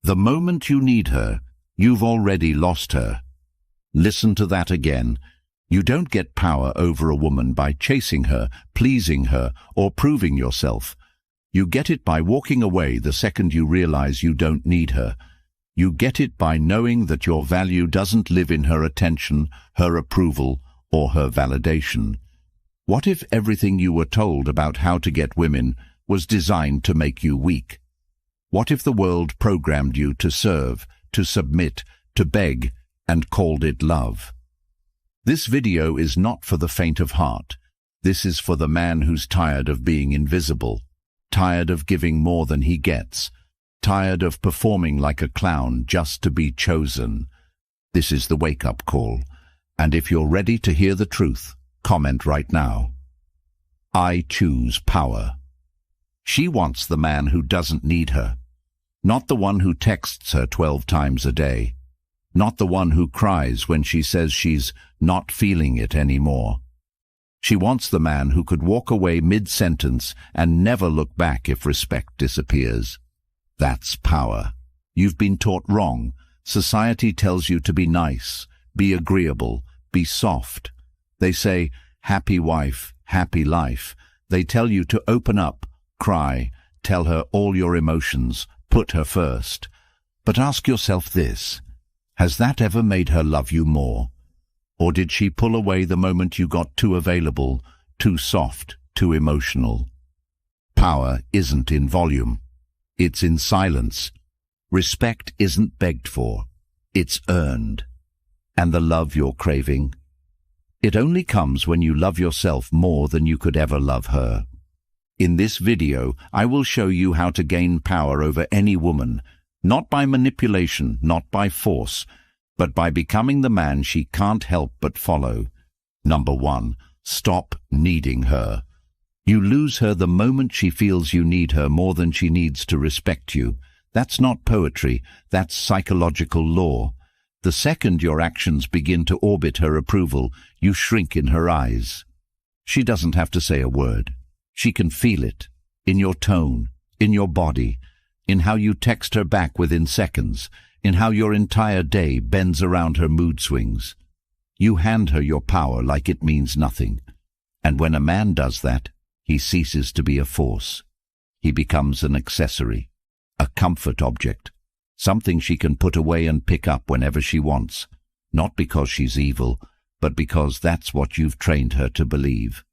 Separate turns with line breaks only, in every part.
The moment you need her, you've already lost her. Listen to that again. You don't get power over a woman by chasing her, pleasing her, or proving yourself. You get it by walking away the second you realize you don't need her. You get it by knowing that your value doesn't live in her attention, her approval, or her validation. What if everything you were told about how to get women was designed to make you weak? What if the world programmed you to serve, to submit, to beg, and called it love? This video is not for the faint of heart. This is for the man who's tired of being invisible, tired of giving more than he gets, tired of performing like a clown just to be chosen. This is the wake-up call, and if you're ready to hear the truth, comment right now. I choose power. She wants the man who doesn't need her, not the one who texts her 12 times a day, not the one who cries when she says she's not feeling it anymore. She wants the man who could walk away mid-sentence and never look back if respect disappears. That's power. You've been taught wrong. Society tells you to be nice, be agreeable, be soft. They say, happy wife, happy life. They tell you to open up, cry, tell her all your emotions, put her first. But ask yourself this, has that ever made her love you more? Or did she pull away the moment you got too available, too soft, too emotional? Power isn't in volume. It's in silence. Respect isn't begged for. It's earned. And the love you're craving? It only comes when you love yourself more than you could ever love her. In this video, I will show you how to gain power over any woman, not by manipulation, not by force, but by becoming the man she can't help but follow. Number 1, stop needing her. You lose her the moment she feels you need her more than she needs to respect you. That's not poetry, that's psychological law. The second your actions begin to orbit her approval, you shrink in her eyes. She doesn't have to say a word. She can feel it, in your tone, in your body, in how you text her back within seconds, in how your entire day bends around her mood swings. You hand her your power like it means nothing. And when a man does that, he ceases to be a force. He becomes an accessory, a comfort object, something she can put away and pick up whenever she wants, not because she's evil, but because that's what you've trained her to believe.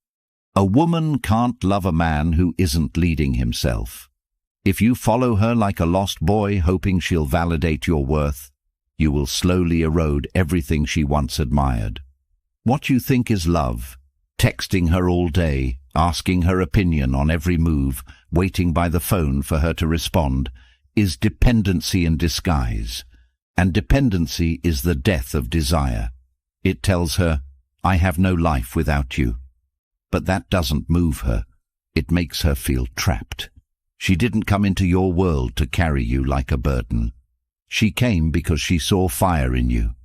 A woman can't love a man who isn't leading himself. If you follow her like a lost boy hoping she'll validate your worth, you will slowly erode everything she once admired. What you think is love, texting her all day, asking her opinion on every move, waiting by the phone for her to respond, is dependency in disguise. And dependency is the death of desire. It tells her, I have no life without you. But that doesn't move her. It makes her feel trapped. She didn't come into your world to carry you like a burden. She came because she saw fire in you,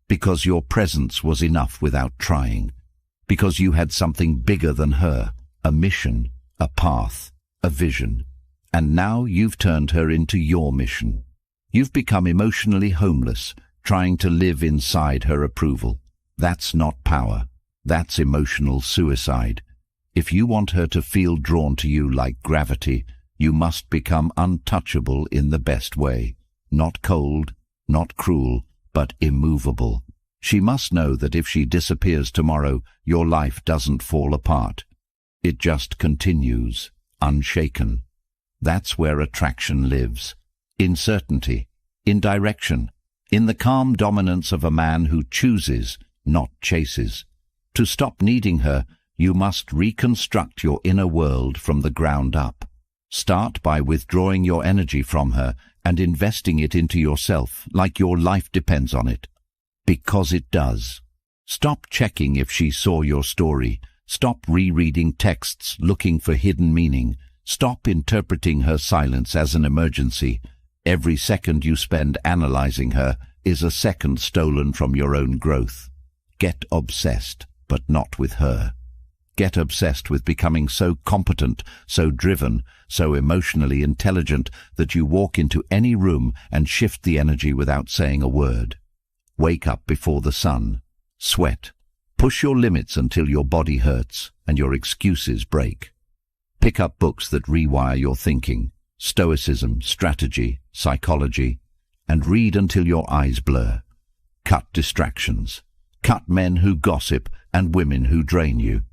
because your presence was enough without trying, because you had something bigger than her, a mission, a path, a vision. And now you've turned her into your mission. You've become emotionally homeless, trying to live inside her approval. That's not power. That's emotional suicide. If you want her to feel drawn to you like gravity, you must become untouchable in the best way. Not cold, not cruel, but immovable. She must know that if she disappears tomorrow, your life doesn't fall apart. It just continues, unshaken. That's where attraction lives. In certainty, in direction, in the calm dominance of a man who chooses, not chases. To stop needing her, you must reconstruct your inner world from the ground up. Start by withdrawing your energy from her and investing it into yourself, like your life depends on it. Because it does. Stop checking if she saw your story. Stop rereading texts looking for hidden meaning. Stop interpreting her silence as an emergency. Every second you spend analyzing her is a second stolen from your own growth. Get obsessed, but not with her. Get obsessed with becoming so competent, so driven, so emotionally intelligent that you walk into any room and shift the energy without saying a word. Wake up before the sun. Sweat. Push your limits until your body hurts and your excuses break. Pick up books that rewire your thinking, Stoicism, strategy, psychology, and read until your eyes blur. Cut distractions. Cut men who gossip and women who drain you.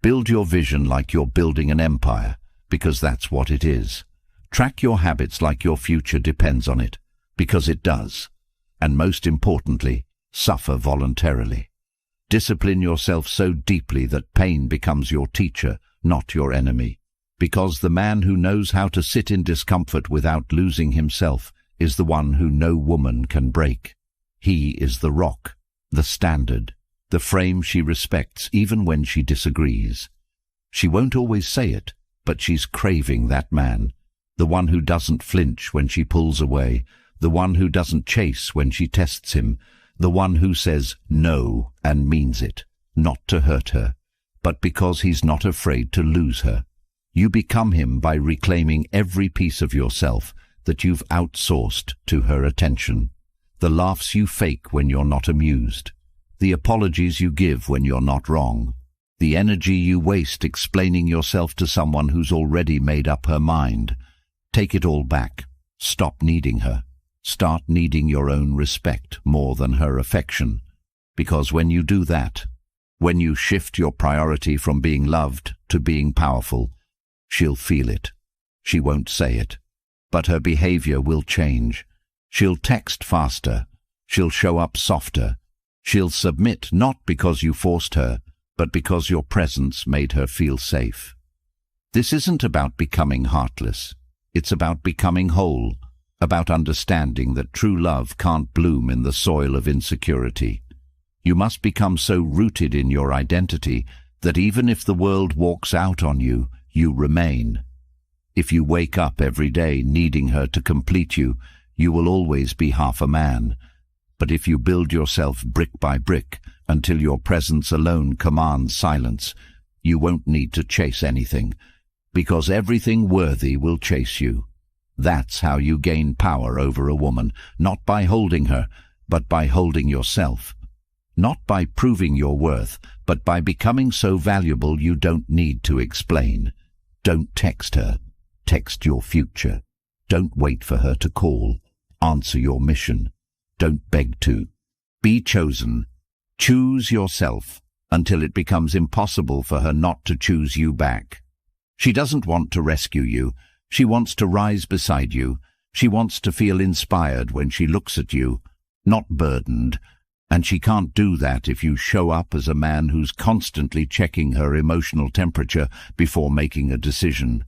Build your vision like you're building an empire, because that's what it is. Track your habits like your future depends on it, because it does. And most importantly, suffer voluntarily. Discipline yourself so deeply that pain becomes your teacher, not your enemy. Because the man who knows how to sit in discomfort without losing himself is the one who no woman can break. He is the rock, the standard, the frame she respects even when she disagrees. She won't always say it, but she's craving that man, the one who doesn't flinch when she pulls away, the one who doesn't chase when she tests him, the one who says no and means it, not to hurt her, but because he's not afraid to lose her. You become him by reclaiming every piece of yourself that you've outsourced to her attention. The laughs you fake when you're not amused. The apologies you give when you're not wrong. The energy you waste explaining yourself to someone who's already made up her mind. Take it all back. Stop needing her. Start needing your own respect more than her affection. Because when you do that, when you shift your priority from being loved to being powerful, she'll feel it. She won't say it, but her behavior will change. She'll text faster. She'll show up softer. She'll submit not because you forced her, but because your presence made her feel safe. This isn't about becoming heartless. It's about becoming whole, about understanding that true love can't bloom in the soil of insecurity. You must become so rooted in your identity that even if the world walks out on you, you remain. If you wake up every day needing her to complete you, you will always be half a man. But if you build yourself brick by brick until your presence alone commands silence, you won't need to chase anything, because everything worthy will chase you. That's how you gain power over a woman, not by holding her, but by holding yourself. Not by proving your worth, but by becoming so valuable you don't need to explain. Don't text her. Text your future. Don't wait for her to call. Answer your mission. Don't beg to. Be chosen. Choose yourself until it becomes impossible for her not to choose you back. She doesn't want to rescue you. She wants to rise beside you. She wants to feel inspired when she looks at you, not burdened. And she can't do that if you show up as a man who's constantly checking her emotional temperature before making a decision.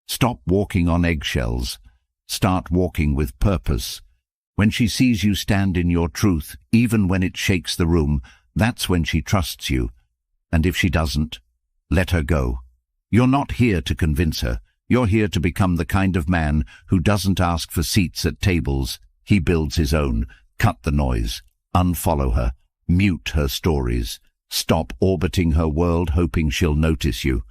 Stop walking on eggshells. Start walking with purpose. When she sees you stand in your truth, even when it shakes the room, that's when she trusts you. And if she doesn't, let her go. You're not here to convince her. You're here to become the kind of man who doesn't ask for seats at tables. He builds his own. Cut the noise. Unfollow her. Mute her stories. Stop orbiting her world hoping she'll notice you.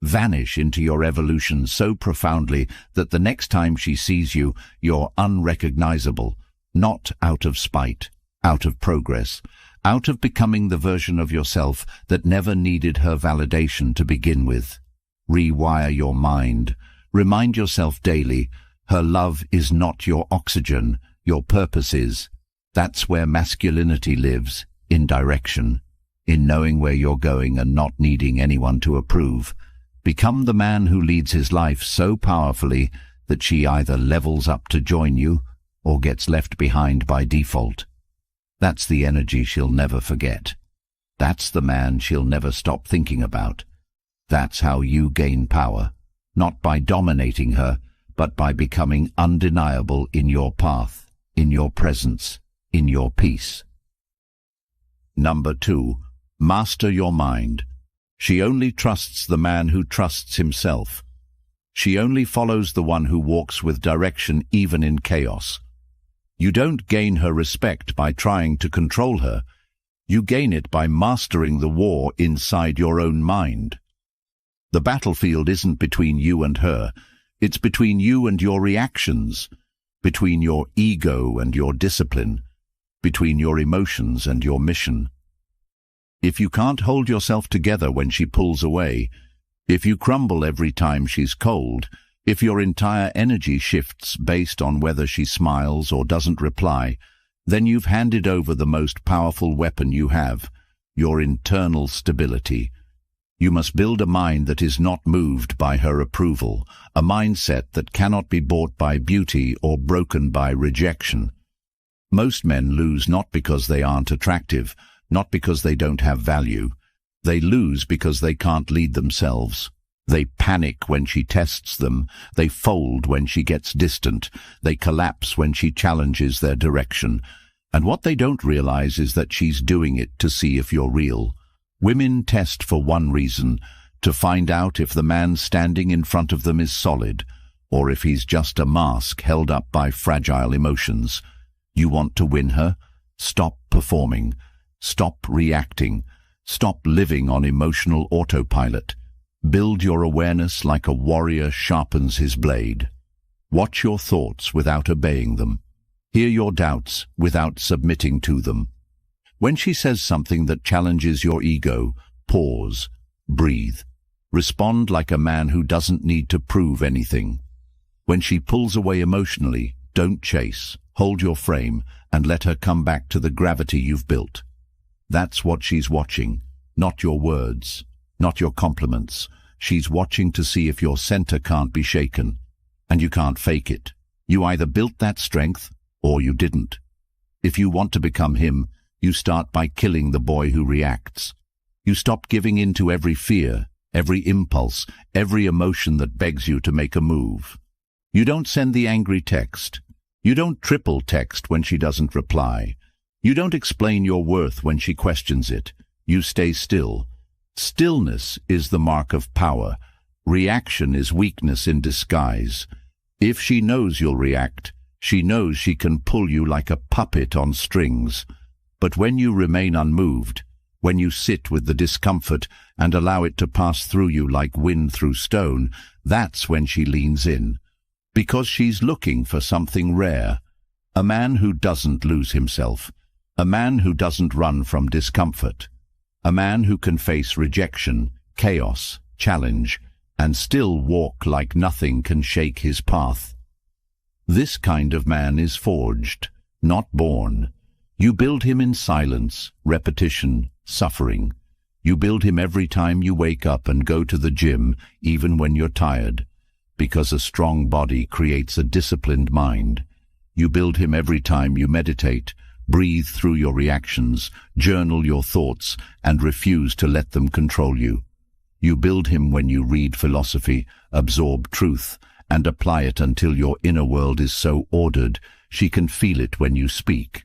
Vanish into your evolution so profoundly that the next time she sees you, you're unrecognizable. Not out of spite, out of progress, out of becoming the version of yourself that never needed her validation to begin with. Rewire your mind. Remind yourself daily, her love is not your oxygen, your purpose is. That's where masculinity lives, in direction, in knowing where you're going and not needing anyone to approve. Become the man who leads his life so powerfully that she either levels up to join you or gets left behind by default. That's the energy she'll never forget. That's the man she'll never stop thinking about. That's how you gain power, not by dominating her, but by becoming undeniable in your path, in your presence, in your peace. Number 2. Master your mind. She only trusts the man who trusts himself. She only follows the one who walks with direction even in chaos. You don't gain her respect by trying to control her. You gain it by mastering the war inside your own mind. The battlefield isn't between you and her. It's between you and your reactions, between your ego and your discipline, between your emotions and your mission. If you can't hold yourself together when she pulls away, if you crumble every time she's cold, if your entire energy shifts based on whether she smiles or doesn't reply, then you've handed over the most powerful weapon you have, your internal stability. You must build a mind that is not moved by her approval, a mindset that cannot be bought by beauty or broken by rejection. Most men lose not because they aren't attractive, not because they don't have value. They lose because they can't lead themselves. They panic when she tests them. They fold when she gets distant. They collapse when she challenges their direction. And what they don't realize is that she's doing it to see if you're real. Women test for one reason, to find out if the man standing in front of them is solid, or if he's just a mask held up by fragile emotions. You want to win her? Stop performing. Stop reacting. Stop living on emotional autopilot. Build your awareness like a warrior sharpens his blade. Watch your thoughts without obeying them. Hear your doubts without submitting to them. When she says something that challenges your ego, pause, breathe. Respond like a man who doesn't need to prove anything. When she pulls away emotionally, don't chase. Hold your frame and let her come back to the gravity you've built. That's what she's watching, not your words, not your compliments. She's watching to see if your center can't be shaken. And you can't fake it. You either built that strength or you didn't. If you want to become him, you start by killing the boy who reacts. You stop giving in to every fear, every impulse, every emotion that begs you to make a move. You don't send the angry text. You don't triple text when she doesn't reply. You don't explain your worth when she questions it. You stay still. Stillness is the mark of power. Reaction is weakness in disguise. If she knows you'll react, she knows she can pull you like a puppet on strings. But when you remain unmoved, when you sit with the discomfort and allow it to pass through you like wind through stone, that's when she leans in. Because she's looking for something rare. A man who doesn't lose himself. A man who doesn't run from discomfort. A man who can face rejection, chaos, challenge, and still walk like nothing can shake his path. This kind of man is forged, not born. You build him in silence, repetition, suffering. You build him every time you wake up and go to the gym, even when you're tired. Because a strong body creates a disciplined mind. You build him every time you meditate, breathe through your reactions, journal your thoughts, and refuse to let them control you. You build him when you read philosophy, absorb truth, and apply it until your inner world is so ordered she can feel it when you speak.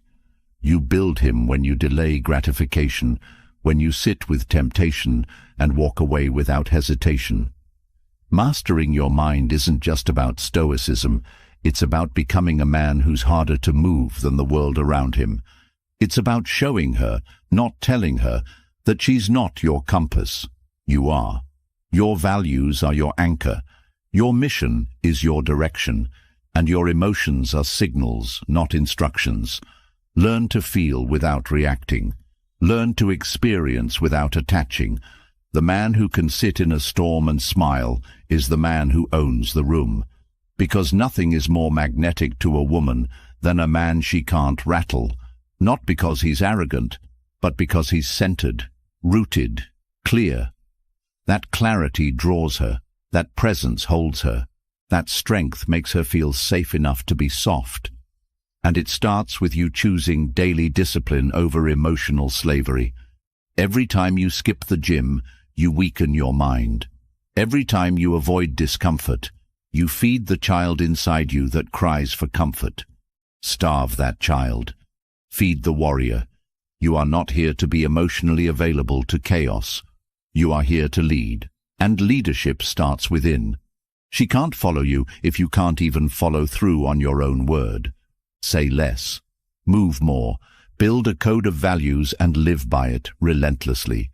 You build him when you delay gratification, when you sit with temptation and walk away without hesitation. Mastering your mind isn't just about Stoicism. It's about becoming a man who's harder to move than the world around him. It's about showing her, not telling her, that she's not your compass. You are. Your values are your anchor. Your mission is your direction, and your emotions are signals, not instructions. Learn to feel without reacting. Learn to experience without attaching. The man who can sit in a storm and smile is the man who owns the room. Because nothing is more magnetic to a woman than a man she can't rattle. Not because he's arrogant, but because he's centered, rooted, clear. That clarity draws her. That presence holds her. That strength makes her feel safe enough to be soft. And it starts with you choosing daily discipline over emotional slavery. Every time you skip the gym, you weaken your mind. Every time you avoid discomfort, you feed the child inside you that cries for comfort. Starve that child. Feed the warrior. You are not here to be emotionally available to chaos. You are here to lead. And leadership starts within. She can't follow you if you can't even follow through on your own word. Say less. Move more. Build a code of values and live by it relentlessly.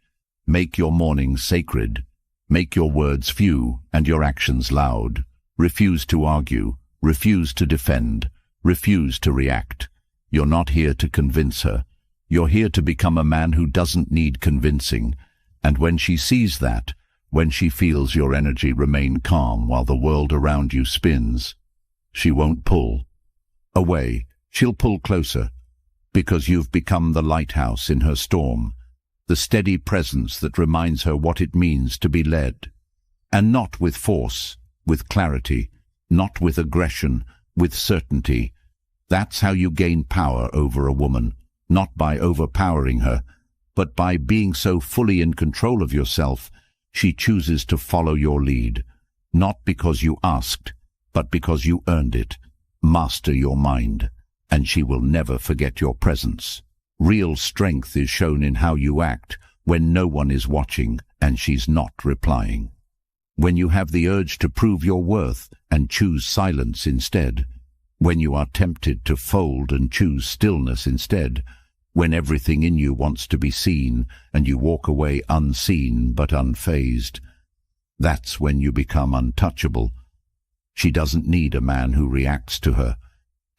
Make your mornings sacred. Make your words few and your actions loud. Refuse to argue. Refuse to defend. Refuse to react. You're not here to convince her. You're here to become a man who doesn't need convincing. And when she sees that, when she feels your energy remain calm while the world around you spins, she won't pull away. She'll pull closer, because you've become the lighthouse in her storm, the steady presence that reminds her what it means to be led. And not with force, with clarity, not with aggression, with certainty. That's how you gain power over a woman, not by overpowering her, but by being so fully in control of yourself, she chooses to follow your lead, not because you asked, but because you earned it. Master your mind, and she will never forget your presence. Real strength is shown in how you act when no one is watching and she's not replying. When you have the urge to prove your worth and choose silence instead. When you are tempted to fold and choose stillness instead. When everything in you wants to be seen and you walk away unseen but unfazed. That's when you become untouchable. She doesn't need a man who reacts to her.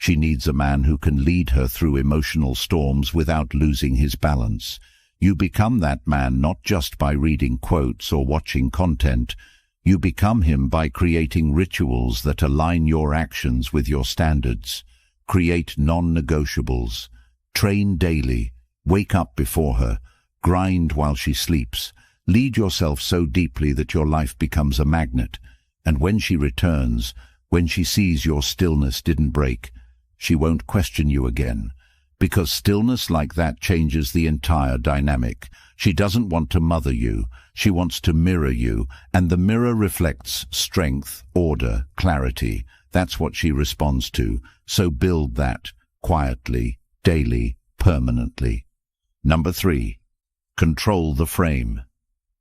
She needs a man who can lead her through emotional storms without losing his balance. You become that man not just by reading quotes or watching content. You become him by creating rituals that align your actions with your standards. Create non-negotiables. Train daily. Wake up before her. Grind while she sleeps. Lead yourself so deeply that your life becomes a magnet. And when she returns, when she sees your stillness didn't break, she won't question you again. Because stillness like that changes the entire dynamic. She doesn't want to mother you. She wants to mirror you. And the mirror reflects strength, order, clarity. That's what she responds to. So build that quietly, daily, permanently. Number 3. Control the frame.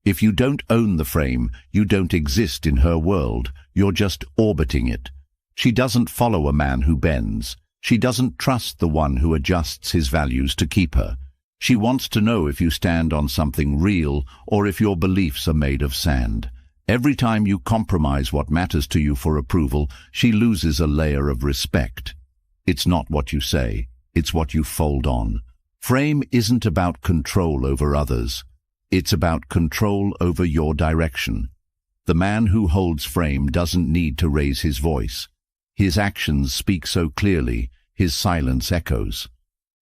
If you don't own the frame, you don't exist in her world. You're just orbiting it. She doesn't follow a man who bends. She doesn't trust the one who adjusts his values to keep her. She wants to know if you stand on something real or if your beliefs are made of sand. Every time you compromise what matters to you for approval, she loses a layer of respect. It's not what you say, it's what you fold on. Frame isn't about control over others. It's about control over your direction. The man who holds frame doesn't need to raise his voice. His actions speak so clearly, his silence echoes.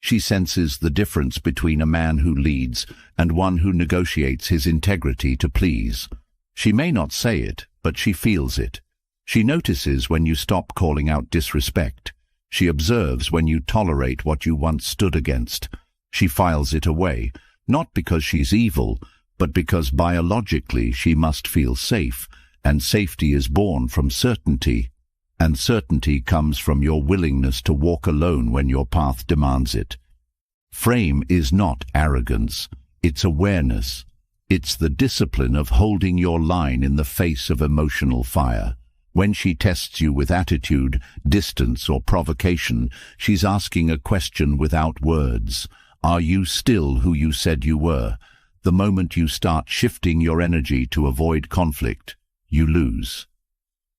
She senses the difference between a man who leads and one who negotiates his integrity to please. She may not say it, but she feels it. She notices when you stop calling out disrespect. She observes when you tolerate what you once stood against. She files it away, not because she's evil, but because biologically she must feel safe, and safety is born from certainty. And certainty comes from your willingness to walk alone when your path demands it. Frame is not arrogance, it's awareness. It's the discipline of holding your line in the face of emotional fire. When she tests you with attitude, distance, or provocation, she's asking a question without words. Are you still who you said you were? The moment you start shifting your energy to avoid conflict, you lose.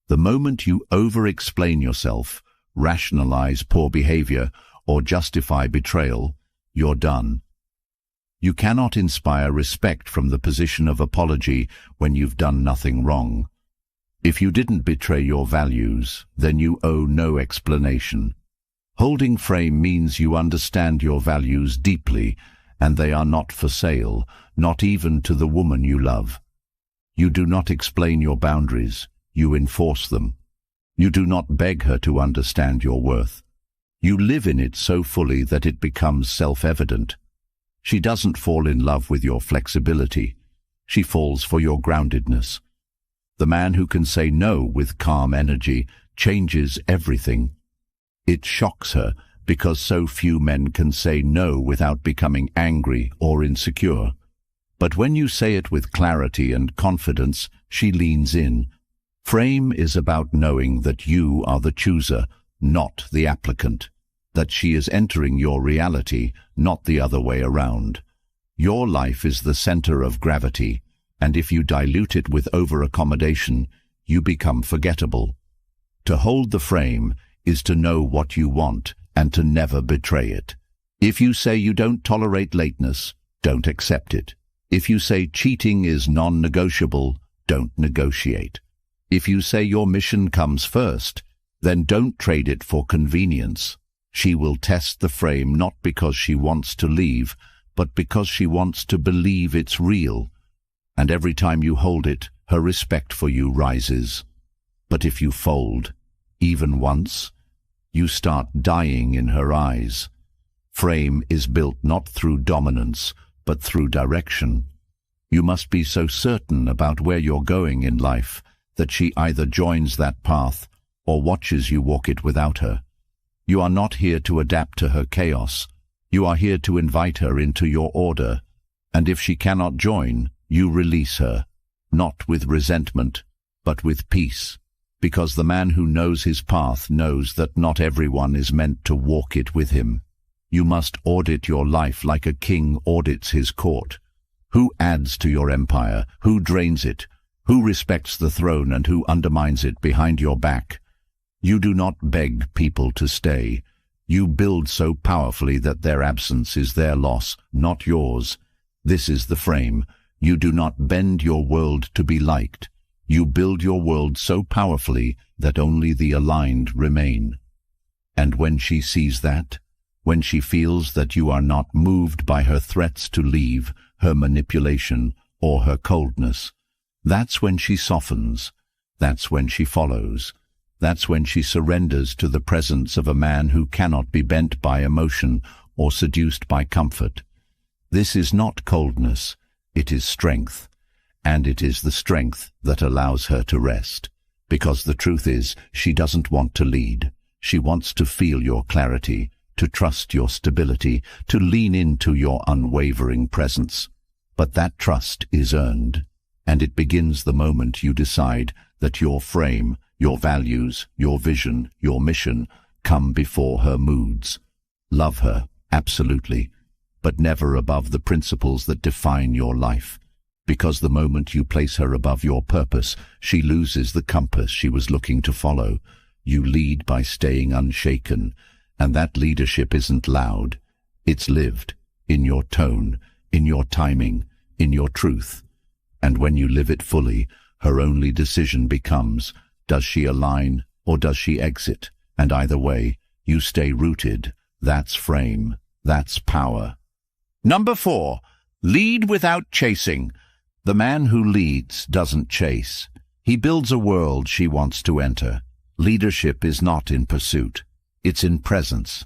The moment you over-explain yourself, rationalize poor behavior, or justify betrayal, you're done. You cannot inspire respect from the position of apology when you've done nothing wrong. If you didn't betray your values, then you owe no explanation. Holding frame means you understand your values deeply, and they are not for sale, not even to the woman you love. You do not explain your boundaries. You enforce them. You do not beg her to understand your worth. You live in it so fully that it becomes self-evident. She doesn't fall in love with your flexibility. She falls for your groundedness. The man who can say no with calm energy changes everything. It shocks her because so few men can say no without becoming angry or insecure. But when you say it with clarity and confidence, she leans in. Frame is about knowing that you are the chooser, not the applicant, that she is entering your reality, not the other way around. Your life is the center of gravity. and if you dilute it with over-accommodation, you become forgettable. To hold the frame is to know what you want and to never betray it. If you say you don't tolerate lateness, don't accept it. If you say cheating is non-negotiable, don't negotiate. If you say your mission comes first, then don't trade it for convenience. She will test the frame not because she wants to leave, but because she wants to believe it's real. And every time you hold it, her respect for you rises. But if you fold, even once, you start dying in her eyes. Frame is built not through dominance, but through direction. You must be so certain about where you're going in life that she either joins that path or watches you walk it without her. You are not here to adapt to her chaos. You are here to invite her into your order. And if she cannot join, you release her, not with resentment, but with peace. Because the man who knows his path knows that not everyone is meant to walk it with him. You must audit your life like a king audits his court. Who adds to your empire? Who drains it? Who respects the throne and who undermines it behind your back? You do not beg people to stay. You build so powerfully that their absence is their loss, not yours. This is the frame. You do not bend your world to be liked. You build your world so powerfully that only the aligned remain. And when she sees that, when she feels that you are not moved by her threats to leave, her manipulation, or her coldness, that's when she softens. That's when she follows. That's when she surrenders to the presence of a man who cannot be bent by emotion or seduced by comfort. This is not coldness, it is strength. And it is the strength that allows her to rest. Because the truth is, she doesn't want to lead. She wants to feel your clarity, to trust your stability, to lean into your unwavering presence. But that trust is earned, and it begins the moment you decide that your frame, your values, your vision, your mission come before her moods. Love her, absolutely, but never above the principles that define your life. Because the moment you place her above your purpose, she loses the compass she was looking to follow. You lead by staying unshaken, and that leadership isn't loud. It's lived, in your tone, in your timing, in your truth. And when you live it fully, her only decision becomes, does she align or does she exit? And either way, you stay rooted. That's frame. That's power. Number 4. Lead without chasing. The man who leads doesn't chase. He builds a world she wants to enter. Leadership is not in pursuit. It's in presence.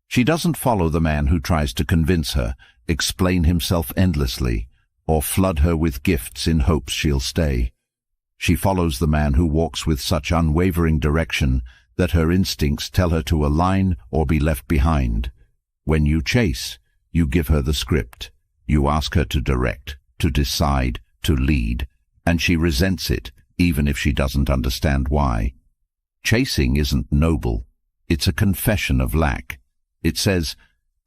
She doesn't follow the man who tries to convince her, explain himself endlessly, or flood her with gifts in hopes she'll stay. She follows the man who walks with such unwavering direction that her instincts tell her to align or be left behind. When you chase, you give her the script. You ask her to direct, to decide, to lead, and she resents it, even if she doesn't understand why. Chasing isn't noble. It's a confession of lack. It says,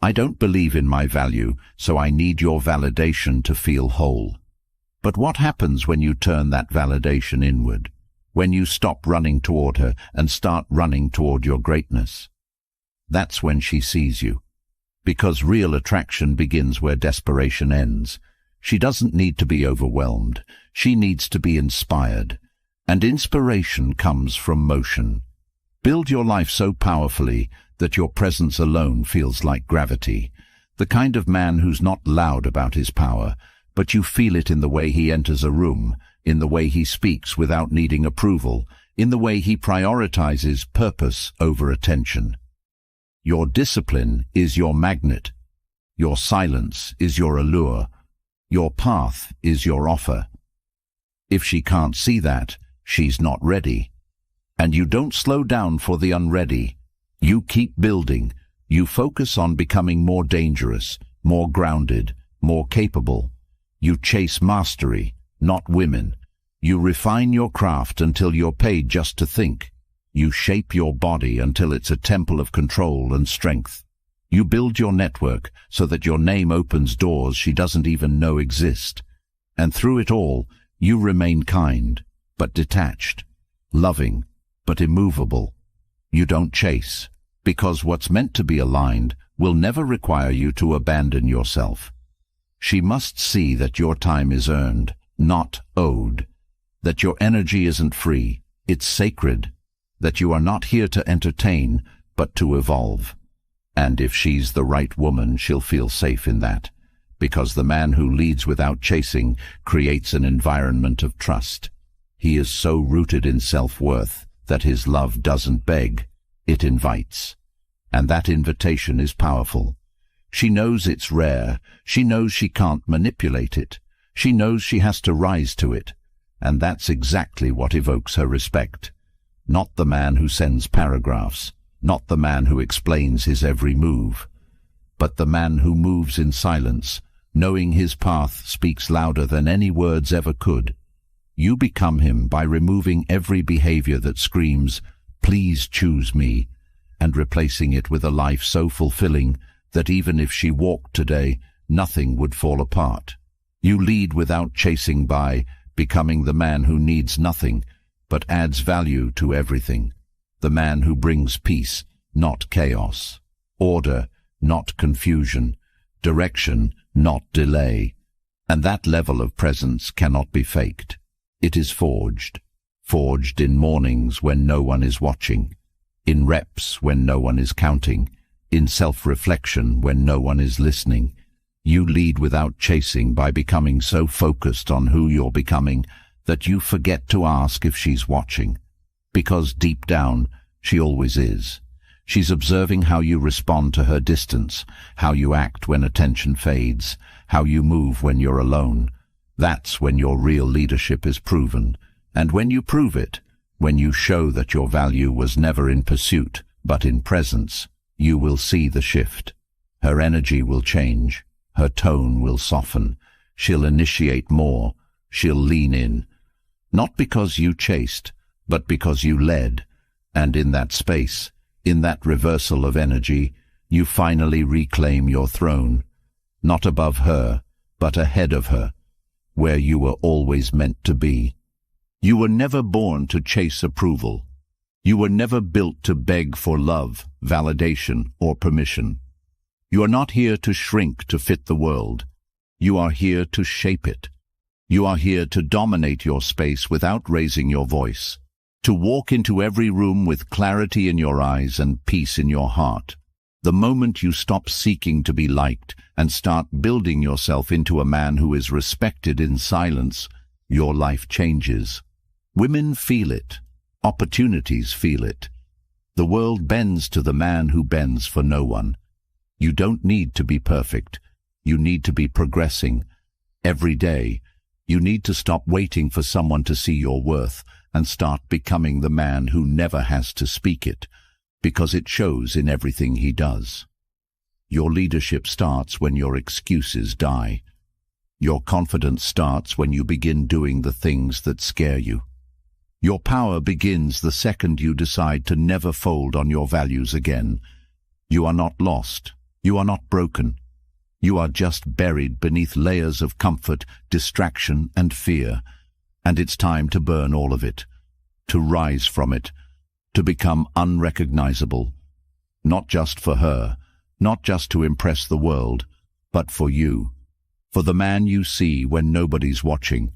I don't believe in my value, so I need your validation to feel whole. But what happens when you turn that validation inward? When you stop running toward her and start running toward your greatness? That's when she sees you. Because real attraction begins where desperation ends. She doesn't need to be overwhelmed. She needs to be inspired. And inspiration comes from motion. Build your life so powerfully that your presence alone feels like gravity. The kind of man who's not loud about his power, but you feel it in the way he enters a room, in the way he speaks without needing approval, in the way he prioritizes purpose over attention. Your discipline is your magnet. Your silence is your allure. Your path is your offer. If she can't see that, she's not ready. And you don't slow down for the unready. You keep building. You focus on becoming more dangerous, more grounded, more capable. You chase mastery, not women. You refine your craft until you're paid just to think. You shape your body until it's a temple of control and strength. You build your network so that your name opens doors she doesn't even know exist. And through it all, you remain kind, but detached, loving, but immovable. You don't chase, because what's meant to be aligned will never require you to abandon yourself. She must see that your time is earned, not owed, that your energy isn't free, it's sacred, that you are not here to entertain, but to evolve. And if she's the right woman, she'll feel safe in that, because the man who leads without chasing creates an environment of trust. He is so rooted in self-worth that his love doesn't beg, it invites. And that invitation is powerful. She knows it's rare, she knows she can't manipulate it, she knows she has to rise to it, and that's exactly what evokes her respect. Not the man who sends paragraphs, not the man who explains his every move, but the man who moves in silence, knowing his path speaks louder than any words ever could. You become him by removing every behavior that screams, "Please choose me," and replacing it with a life so fulfilling that even if she walked today, nothing would fall apart. You lead without chasing by becoming the man who needs nothing, but adds value to everything. The man who brings peace, not chaos. Order, not confusion. Direction, not delay. And that level of presence cannot be faked. It is forged. Forged in mornings when no one is watching, in reps when no one is counting, in self-reflection when no one is listening. You lead without chasing by becoming so focused on who you're becoming that you forget to ask if she's watching. Because deep down, she always is. She's observing how you respond to her distance, how you act when attention fades, how you move when you're alone. That's when your real leadership is proven. And when you prove it, when you show that your value was never in pursuit, but in presence, you will see the shift. Her energy will change. Her tone will soften. She'll initiate more. She'll lean in. Not because you chased, but because you led. And in that space, in that reversal of energy, you finally reclaim your throne. Not above her, but ahead of her, where you were always meant to be. You were never born to chase approval. You were never built to beg for love, validation, or permission. You are not here to shrink to fit the world. You are here to shape it. You are here to dominate your space without raising your voice, to walk into every room with clarity in your eyes and peace in your heart. The moment you stop seeking to be liked and start building yourself into a man who is respected in silence, your life changes. Women feel it. Opportunities feel it. The world bends to the man who bends for no one. You don't need to be perfect. You need to be progressing. Every day, you need to stop waiting for someone to see your worth and start becoming the man who never has to speak it, because it shows in everything he does. Your leadership starts when your excuses die. Your confidence starts when you begin doing the things that scare you. Your power begins the second you decide to never fold on your values again. You are not lost. You are not broken. You are just buried beneath layers of comfort, distraction, and fear. And it's time to burn all of it, to rise from it, to become unrecognizable. Not just for her, not just to impress the world, but for you. For the man you see when nobody's watching.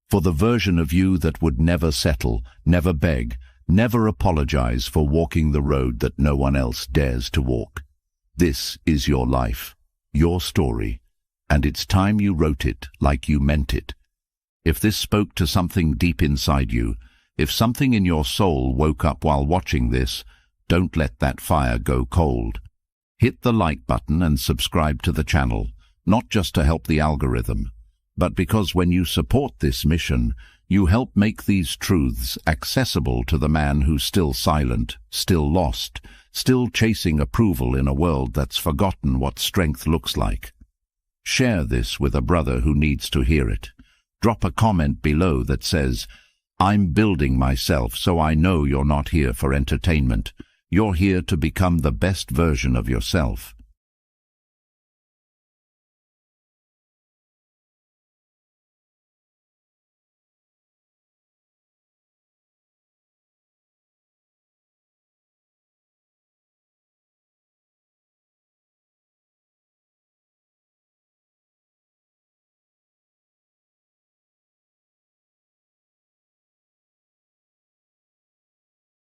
For the version of you that would never settle, never beg, never apologize for walking the road that no one else dares to walk. This is your life, your story, and it's time you wrote it like you meant it. If this spoke to something deep inside you, if something in your soul woke up while watching this, don't let that fire go cold. Hit the like button and subscribe to the channel, not just to help the algorithm, but because when you support this mission, you help make these truths accessible to the man who's still silent, still lost, still chasing approval in a world that's forgotten what strength looks like. Share this with a brother who needs to hear it. Drop a comment below that says, "I'm building myself so I know you're not here for entertainment. You're here to become the best version of yourself."